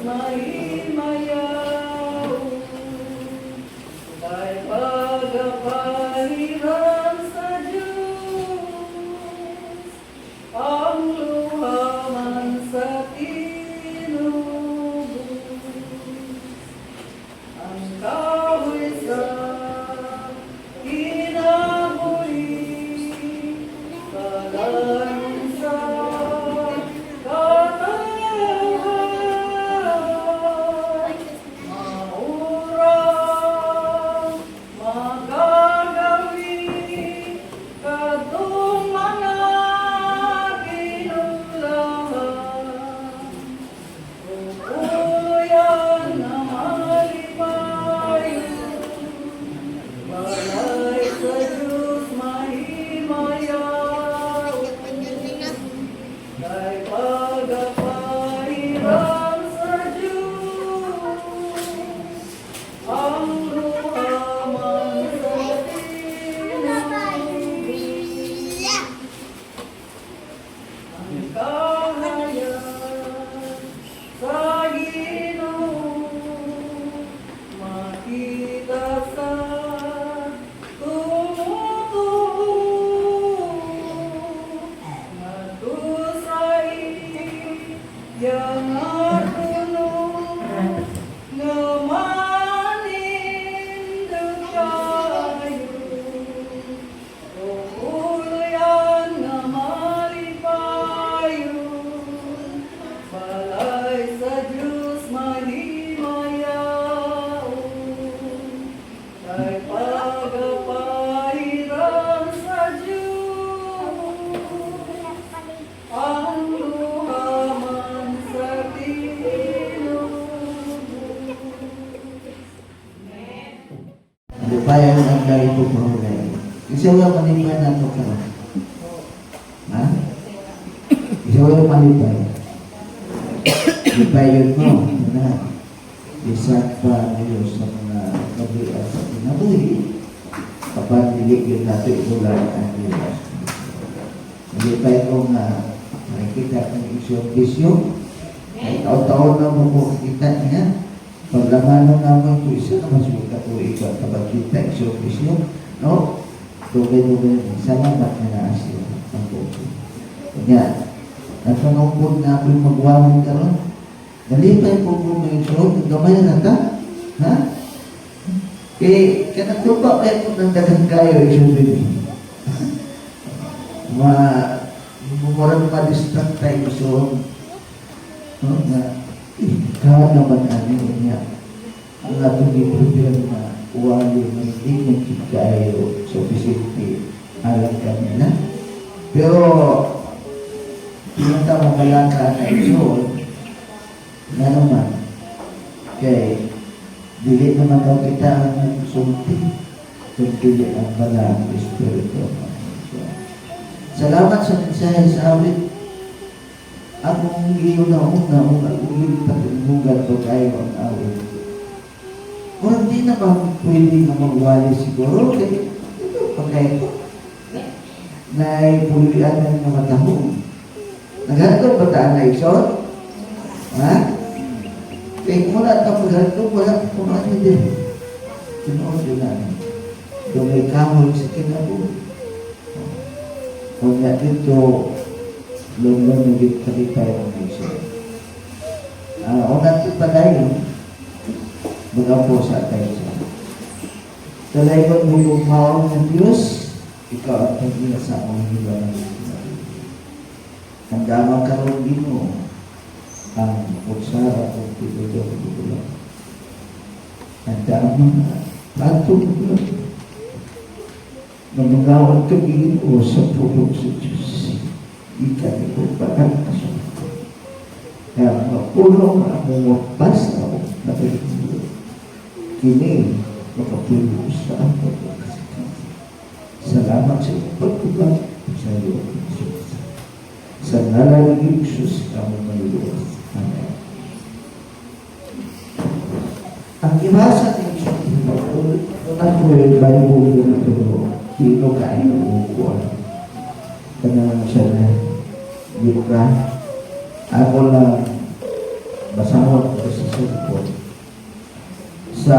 mahimayaw, kay pagpahiram sa Diyos, ang luha man sa tinubos, ang kahoy sa kinabuhi, kalayon sa katayahan, maurang magagawi, kadung mga ginulahan, tuluyan na malipayo, balay sa Diyos mahimayaw, kay pagpahiram sa Diyos, ang luha man sa tinubos, ang kahayan sa Ginoo, makita sa tumutuo, matusay yang atulong, nga manindog kayo, tuluyan nga malipayo, balay sa Diyos mahimayaw, kay pagpahiram sa Diyos, ang luha man sa tinubos. Lupayan ang dari po mahulay. Isa yung malipay na ito ka. Ha? Isa yung malipay. Lipayan mo na isang pa ngayon sa mga kabilang sa pinabuhi kapag niligyan natin inulan ang Diyos. Malipay ko nga nakikita ng isyong bisyo ay taon-taon na mo kita niya. Paglaman naman ito isa na masuka ito ikaw kapag kita isyong bisyo, no? Tugay-tugay salamat na naasyo ang buko. Kanya, nagpanungkod na ako'y magwawin ka ron. Nalipay po po may isyong, gamay na ta. Ha? Kanatupa kayo po ng dagang kayo isyong bini. Mumurang ma-distract tayo isyong. No? Ikaw naman ano niya. Ang atong i-problema wali may hindi kayo sa opisiti alam kanila. Pero pinunta mo kalaka na iso na naman kay dili naman daw kita ang sulti kung dili ang balang espiritu. Salamat sa mensahe sa awit. Akong iuna-una o akong patulungan ko kayo ang awit. Kung hindi na ba pwede na magwali siguro, kaya ito pagkaya ko. Naipulian ng mga tahong. Naghanto ba taan na isot? Ha? Kaya kung wala ka paghanto, wala kung ano din. Tinood yun namin. Kung may kahoy sa kinabuhi. Kung nga dito, lulong naging kalipay ng isot. Unang tipadayon, mga po sa tayo sa talagang mo yung mawang ng Diyos, ikaw at hindi na sa among hiba ng Diyos. Handa magkaroon din mo ang putsara o pitulo. Handa mga patong na magawang kagingin o sa pulong sa Diyos. Ika ni ko bakal kasunod. Kaya mapulong ang mga basta o napagpulo. Kini makapulong sa ang pagkakasikan. Salamat sa iyong pagkubag sa iyo, Jesus. Sa ngalan ni Jesus, kami maluwas. Amen. Ang ibasa ni Jesus, unang ko yung Bible na ito, sino kain ng ukuan. Kaya siya na, di ba? Ako lang, masamot, sa cellphone. Sa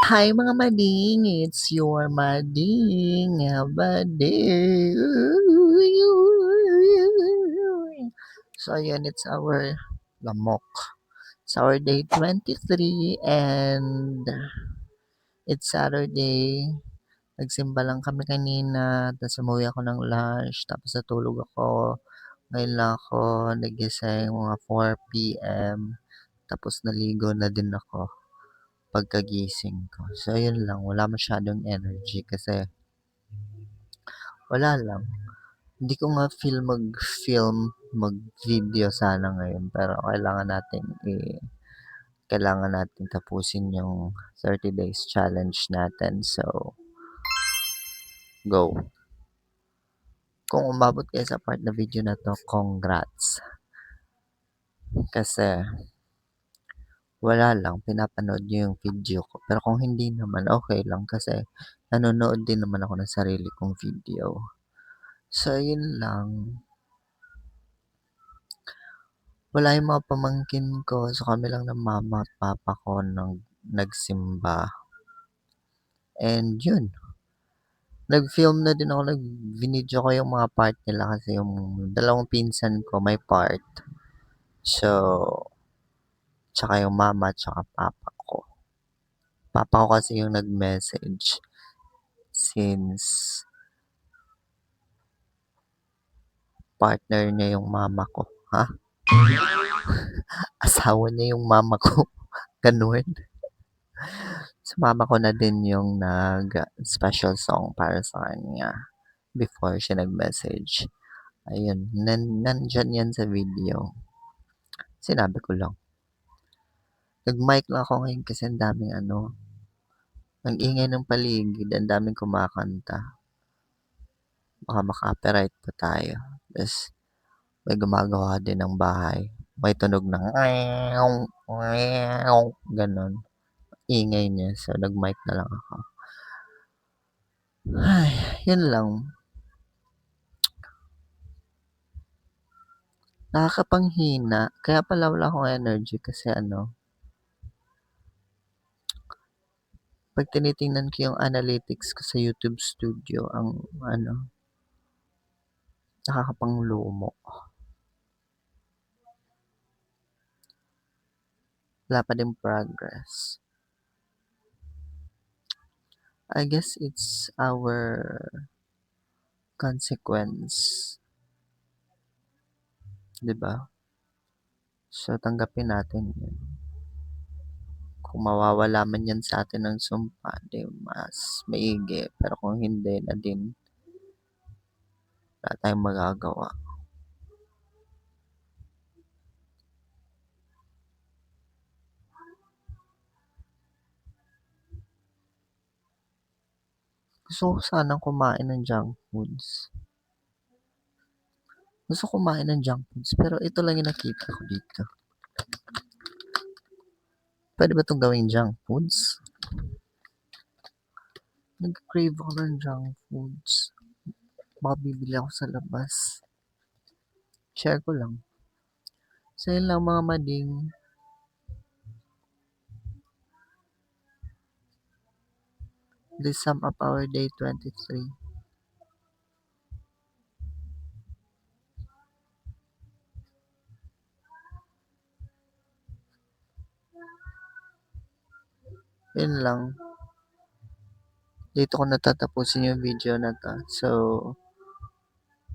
Hi mga mading, it's your mading bading. So ayan, it's our lamok. It's our day 23 and it's Saturday. Nagsimba lang kami kanina, tapos umuwi ako ng lunch, tapos natulog ako. Ngayon lang ako nagising mga 4 p.m. Tapos naligo na din ako pagkagising ko. So, ayun lang. Wala masyadong energy kasi wala lang. Hindi ko nga feel mag-video sana ngayon. Pero kailangan natin tapusin yung 30 days challenge natin. So, go. Kung umabot kayo sa part na video na to, congrats. Kasi, wala lang, pinapanood niyo yung video ko. Pero kung hindi naman, okay lang kasi nanonood din naman ako ng sarili kong video. So, yun lang. Wala yung mga pamangkin ko. So, kami lang ng mama at papa ko nagsimba. And yun. Nag-film na din ako, nag-video ko yung mga part nila kasi yung dalawang pinsan ko may part. So, tsaka yung mama at tsaka papa ko. Papa ko kasi yung nag-message since partner niya yung mama ko. Ha? Asawa niya yung mama ko. Ganun. So, mama ko na din yung nag-special song para sa kanya before siya nag-message. Ayun. Nandyan yan sa video. Sinabi ko lang. Nag-mic lang ako ngayon kasi ang daming ang ingay ng paligid, ang daming kumakanta. Baka maka-copyright pa tayo. Tapos, may gumagawa din ng bahay. May tunog ng ganon. Ingay niya. So, nag-mic na lang ako. Ay, yun lang. Nakakapanghina. Kaya pala wala akong energy kasi pag tinitingnan ko yung analytics ko sa YouTube Studio, ang nakakapanglumo. Wala pa din progress. I guess it's our consequence. Diba? So, tanggapin natin yun. Kung mawawala man yan sa atin ng sumpa, di mas maigi. Pero kung hindi na din, wala tayong magagawa. Gusto ko sanang kumain ng junk foods. Pero ito lang yung nakita ko dito. Pwede ba itong gawing junk foods? Nag-crave ako ng junk foods. Baka bibili ako sa labas. Share ko lang. So yun lang mga mading. This sum up our day 23. Yun lang. Dito ko natatapusin yung video na to. So,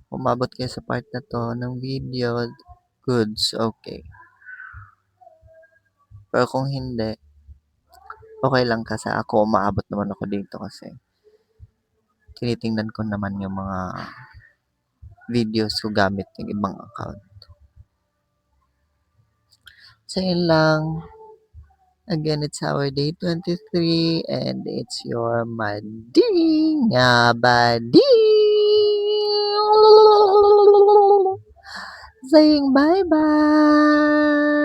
umabot kayo sa part na to ng video, goods, okay. Pero kung hindi, okay lang kasi ako, umaabot naman ako dito kasi tinitingnan ko naman yung mga videos ko gamit yung ibang account. So, yun lang. Again, it's our day 23 and it's your mading bading saying bye-bye.